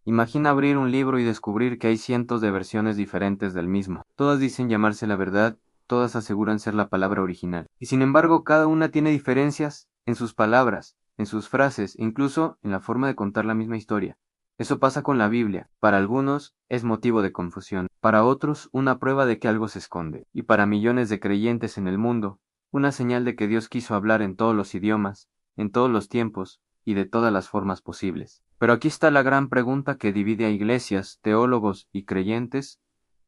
Imagina abrir un libro y descubrir que hay cientos de versiones diferentes del mismo. Todas dicen llamarse la verdad, todas aseguran ser la palabra original. Y sin embargo, cada una tiene diferencias en sus palabras, en sus frases, incluso en la forma de contar la misma historia. Eso pasa con la Biblia. Para algunos es motivo de confusión, para otros una prueba de que algo se esconde, y para millones de creyentes en el mundo, una señal de que Dios quiso hablar en todos los idiomas, en todos los tiempos y de todas las formas posibles. Pero aquí está la gran pregunta que divide a iglesias, teólogos y creyentes.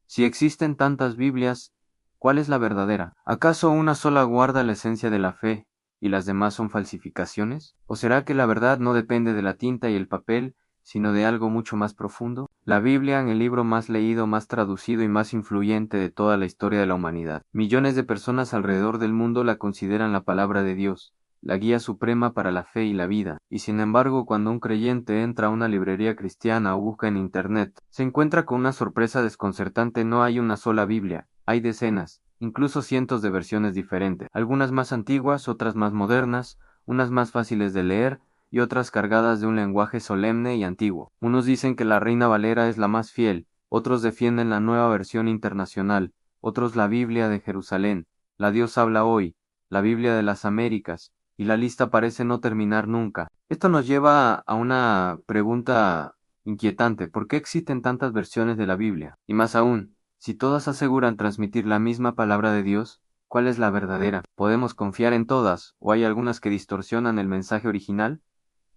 Si existen tantas Biblias, ¿cuál es la verdadera? ¿Acaso una sola guarda la esencia de la fe y las demás son falsificaciones? ¿O será que la verdad no depende de la tinta y el papel, sino de algo mucho más profundo? La Biblia, en el libro más leído, más traducido y más influyente de toda la historia de la humanidad. Millones de personas alrededor del mundo la consideran la palabra de Dios, la guía suprema para la fe y la vida, y sin embargo cuando un creyente entra a una librería cristiana o busca en Internet, se encuentra con una sorpresa desconcertante. No hay una sola Biblia, hay decenas, incluso cientos de versiones diferentes, algunas más antiguas, otras más modernas, unas más fáciles de leer, y otras cargadas de un lenguaje solemne y antiguo. Unos dicen que la Reina Valera es la más fiel, otros defienden la nueva versión internacional, otros la Biblia de Jerusalén, la Dios habla hoy, la Biblia de las Américas, y la lista parece no terminar nunca. Esto nos lleva a una pregunta inquietante: ¿por qué existen tantas versiones de la Biblia? Y más aún, si todas aseguran transmitir la misma palabra de Dios, ¿cuál es la verdadera? ¿Podemos confiar en todas, o hay algunas que distorsionan el mensaje original?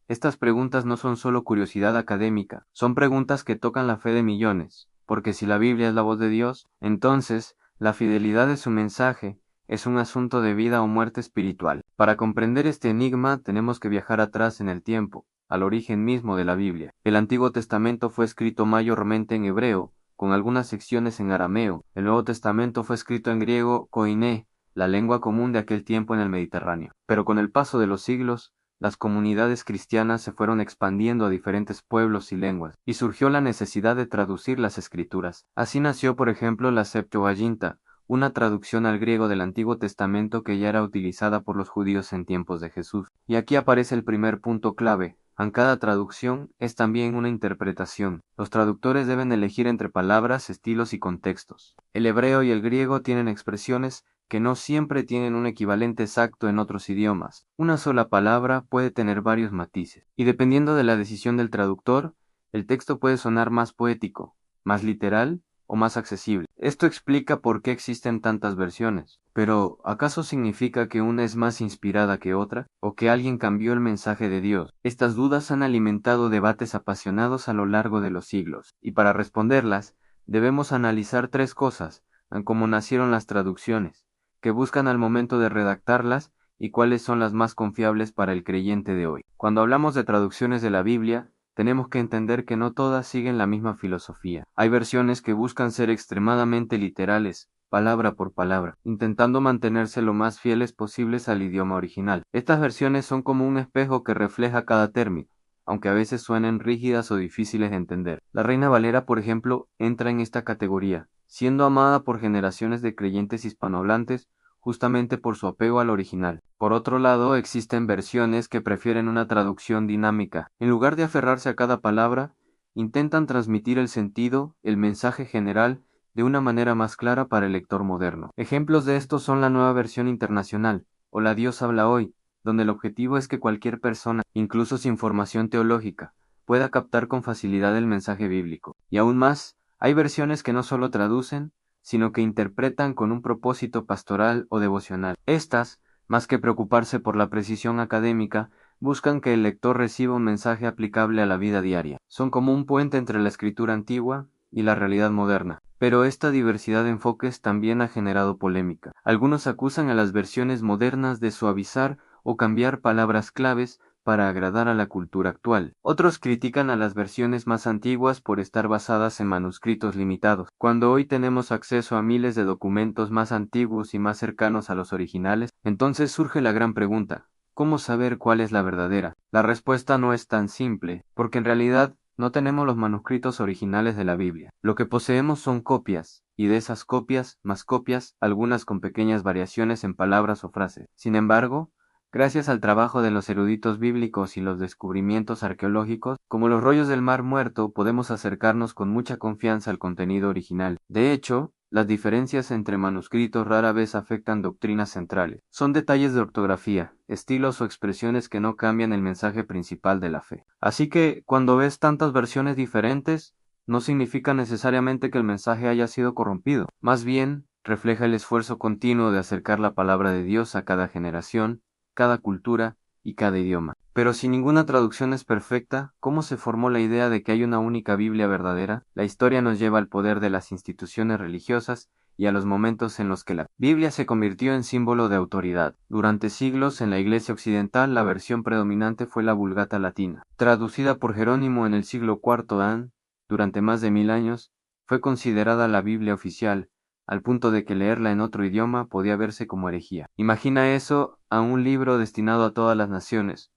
Estas preguntas no son solo curiosidad académica, son preguntas que tocan la fe de millones, porque si la Biblia es la voz de Dios, entonces la fidelidad de su mensaje es un asunto de vida o muerte espiritual. Para comprender este enigma tenemos que viajar atrás en el tiempo, al origen mismo de la Biblia. El Antiguo Testamento fue escrito mayormente en hebreo, con algunas secciones en arameo. El Nuevo Testamento fue escrito en griego koiné, la lengua común de aquel tiempo en el Mediterráneo. Pero con el paso de los siglos, las comunidades cristianas se fueron expandiendo a diferentes pueblos y lenguas, y surgió la necesidad de traducir las escrituras. Así nació, por ejemplo, la Septuaginta, una traducción al griego del Antiguo Testamento que ya era utilizada por los judíos en tiempos de Jesús. Y aquí aparece el primer punto clave: en cada traducción es también una interpretación. Los traductores deben elegir entre palabras, estilos y contextos. El hebreo y el griego tienen expresiones que no siempre tienen un equivalente exacto en otros idiomas. Una sola palabra puede tener varios matices, y dependiendo de la decisión del traductor, el texto puede sonar más poético, más literal o más accesible. Esto explica por qué existen tantas versiones. Pero, ¿acaso significa que una es más inspirada que otra? ¿O que alguien cambió el mensaje de Dios? Estas dudas han alimentado debates apasionados a lo largo de los siglos, y para responderlas, debemos analizar tres cosas: en cómo nacieron las traducciones, que buscan al momento de redactarlas, y cuáles son las más confiables para el creyente de hoy. Cuando hablamos de traducciones de la Biblia, tenemos que entender que no todas siguen la misma filosofía. Hay versiones que buscan ser extremadamente literales, palabra por palabra, intentando mantenerse lo más fieles posibles al idioma original. Estas versiones son como un espejo que refleja cada término, aunque a veces suenen rígidas o difíciles de entender. La Reina Valera, por ejemplo, entra en esta categoría, siendo amada por generaciones de creyentes hispanohablantes justamente por su apego al original. Por otro lado, existen versiones que prefieren una traducción dinámica. En lugar de aferrarse a cada palabra, intentan transmitir el sentido, el mensaje general, de una manera más clara para el lector moderno. Ejemplos de esto son la Nueva Versión Internacional, o la Dios habla hoy, donde el objetivo es que cualquier persona, incluso sin formación teológica, pueda captar con facilidad el mensaje bíblico. Y aún más, hay versiones que no solo traducen, sino que interpretan con un propósito pastoral o devocional. Estas, más que preocuparse por la precisión académica, buscan que el lector reciba un mensaje aplicable a la vida diaria. Son como un puente entre la escritura antigua y la realidad moderna. Pero esta diversidad de enfoques también ha generado polémica. Algunos acusan a las versiones modernas de suavizar o cambiar palabras claves para agradar a la cultura actual. Otros critican a las versiones más antiguas por estar basadas en manuscritos limitados. Cuando hoy tenemos acceso a miles de documentos más antiguos y más cercanos a los originales, entonces surge la gran pregunta: ¿cómo saber cuál es la verdadera? La respuesta no es tan simple, porque en realidad no tenemos los manuscritos originales de la Biblia. Lo que poseemos son copias, y de esas copias, más copias, algunas con pequeñas variaciones en palabras o frases. Sin embargo, Gracias al trabajo de los eruditos bíblicos y los descubrimientos arqueológicos, como los rollos del Mar Muerto, podemos acercarnos con mucha confianza al contenido original. De hecho, las diferencias entre manuscritos rara vez afectan doctrinas centrales. Son detalles de ortografía, estilos o expresiones que no cambian el mensaje principal de la fe. Así que, cuando ves tantas versiones diferentes, no significa necesariamente que el mensaje haya sido corrompido. Más bien, refleja el esfuerzo continuo de acercar la palabra de Dios a cada generación, cada cultura y cada idioma. Pero si ninguna traducción es perfecta, ¿cómo se formó la idea de que hay una única Biblia verdadera? La historia nos lleva al poder de las instituciones religiosas y a los momentos en los que la Biblia se convirtió en símbolo de autoridad. Durante siglos, en la Iglesia occidental, la versión predominante fue la Vulgata latina. Traducida por Jerónimo en el siglo IV a. Durante más de 1000 años, fue considerada la Biblia oficial, al punto de que leerla en otro idioma podía verse como herejía. Imagina eso a un libro destinado a todas las naciones,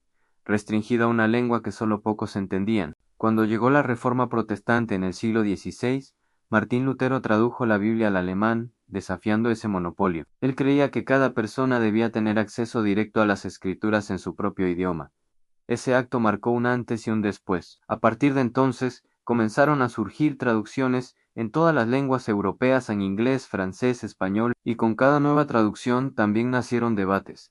restringido a una lengua que solo pocos entendían. Cuando llegó la Reforma Protestante en el siglo XVI, Martín Lutero tradujo la Biblia al alemán, desafiando ese monopolio. Él creía que cada persona debía tener acceso directo a las escrituras en su propio idioma. Ese acto marcó un antes y un después. A partir de entonces, comenzaron a surgir traducciones en todas las lenguas europeas en inglés, francés, español, y con cada nueva traducción también nacieron debates.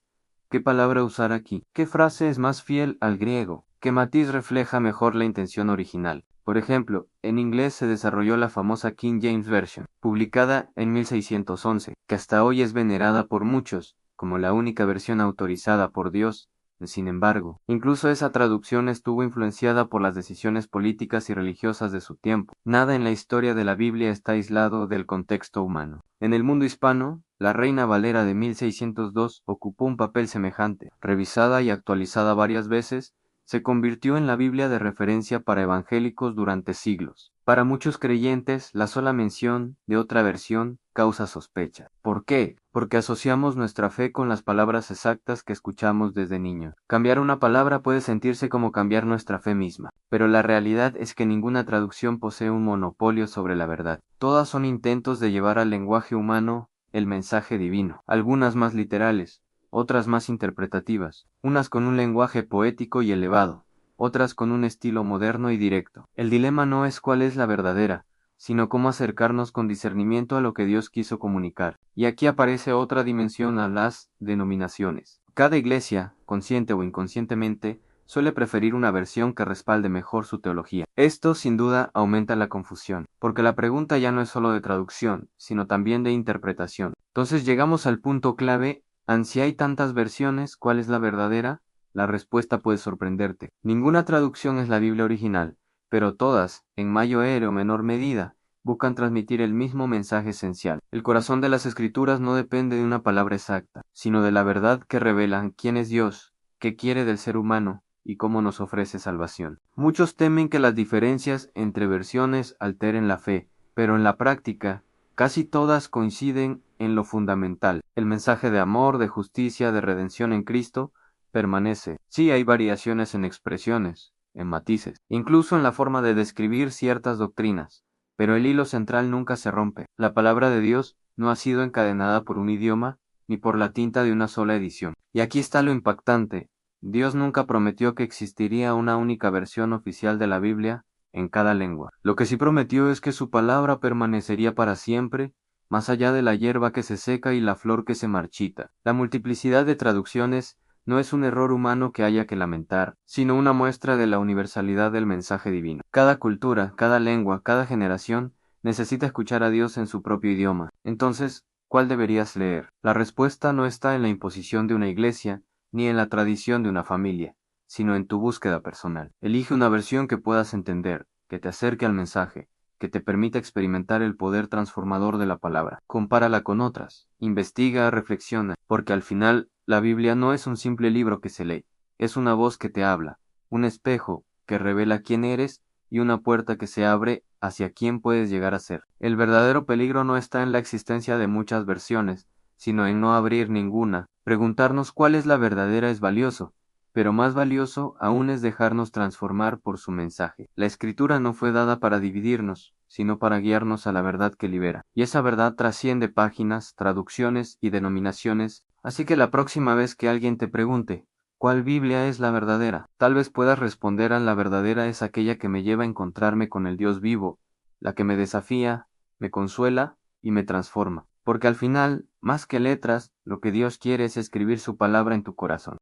¿Qué palabra usar aquí? ¿Qué frase es más fiel al griego? ¿Qué matiz refleja mejor la intención original? Por ejemplo, en inglés se desarrolló la famosa King James Version, publicada en 1611, que hasta hoy es venerada por muchos como la única versión autorizada por Dios. Sin embargo, incluso esa traducción estuvo influenciada por las decisiones políticas y religiosas de su tiempo. Nada en la historia de la Biblia está aislado del contexto humano. En el mundo hispano, la Reina Valera de 1602 ocupó un papel semejante. Revisada y actualizada varias veces, se convirtió en la Biblia de referencia para evangélicos durante siglos. Para muchos creyentes, la sola mención de otra versión causa sospecha. ¿Por qué? Porque asociamos nuestra fe con las palabras exactas que escuchamos desde niños. Cambiar una palabra puede sentirse como cambiar nuestra fe misma, pero la realidad es que ninguna traducción posee un monopolio sobre la verdad. Todas son intentos de llevar al lenguaje humano el mensaje divino, algunas más literales, otras más interpretativas, unas con un lenguaje poético y elevado, otras con un estilo moderno y directo. El dilema no es cuál es la verdadera, sino cómo acercarnos con discernimiento a lo que Dios quiso comunicar. Y aquí aparece otra dimensión a las denominaciones. Cada iglesia, consciente o inconscientemente, suele preferir una versión que respalde mejor su teología. Esto, sin duda, aumenta la confusión, porque la pregunta ya no es solo de traducción, sino también de interpretación. Entonces llegamos al punto clave: si hay tantas versiones, ¿cuál es la verdadera? La respuesta puede sorprenderte. Ninguna traducción es la Biblia original, pero todas, en mayor o menor medida, buscan transmitir el mismo mensaje esencial. El corazón de las Escrituras no depende de una palabra exacta, sino de la verdad que revelan quién es Dios, qué quiere del ser humano y cómo nos ofrece salvación. Muchos temen que las diferencias entre versiones alteren la fe, pero en la práctica, casi todas coinciden en lo fundamental. El mensaje de amor, de justicia, de redención en Cristo permanece. Sí hay variaciones en expresiones, en matices, incluso en la forma de describir ciertas doctrinas, pero el hilo central nunca se rompe. La palabra de Dios no ha sido encadenada por un idioma ni por la tinta de una sola edición. Y aquí está lo impactante: Dios nunca prometió que existiría una única versión oficial de la Biblia en cada lengua. Lo que sí prometió es que su palabra permanecería para siempre, más allá de la hierba que se seca y la flor que se marchita. La multiplicidad de traducciones no es un error humano que haya que lamentar, sino una muestra de la universalidad del mensaje divino. Cada cultura, cada lengua, cada generación necesita escuchar a Dios en su propio idioma. Entonces, ¿cuál deberías leer? La respuesta no está en la imposición de una iglesia, ni en la tradición de una familia, sino en tu búsqueda personal. Elige una versión que puedas entender, que te acerque al mensaje, que te permita experimentar el poder transformador de la palabra. Compárala con otras, investiga, reflexiona, porque al final la Biblia no es un simple libro que se lee, es una voz que te habla, un espejo que revela quién eres y una puerta que se abre hacia quién puedes llegar a ser. El verdadero peligro no está en la existencia de muchas versiones, sino en no abrir ninguna. Preguntarnos cuál es la verdadera es valioso, pero más valioso aún es dejarnos transformar por su mensaje. La Escritura no fue dada para dividirnos, sino para guiarnos a la verdad que libera. Y esa verdad trasciende páginas, traducciones y denominaciones, así que la próxima vez que alguien te pregunte, ¿cuál Biblia es la verdadera? Tal vez puedas responder a la verdadera es aquella que me lleva a encontrarme con el Dios vivo, la que me desafía, me consuela y me transforma. Porque al final, más que letras, lo que Dios quiere es escribir su palabra en tu corazón.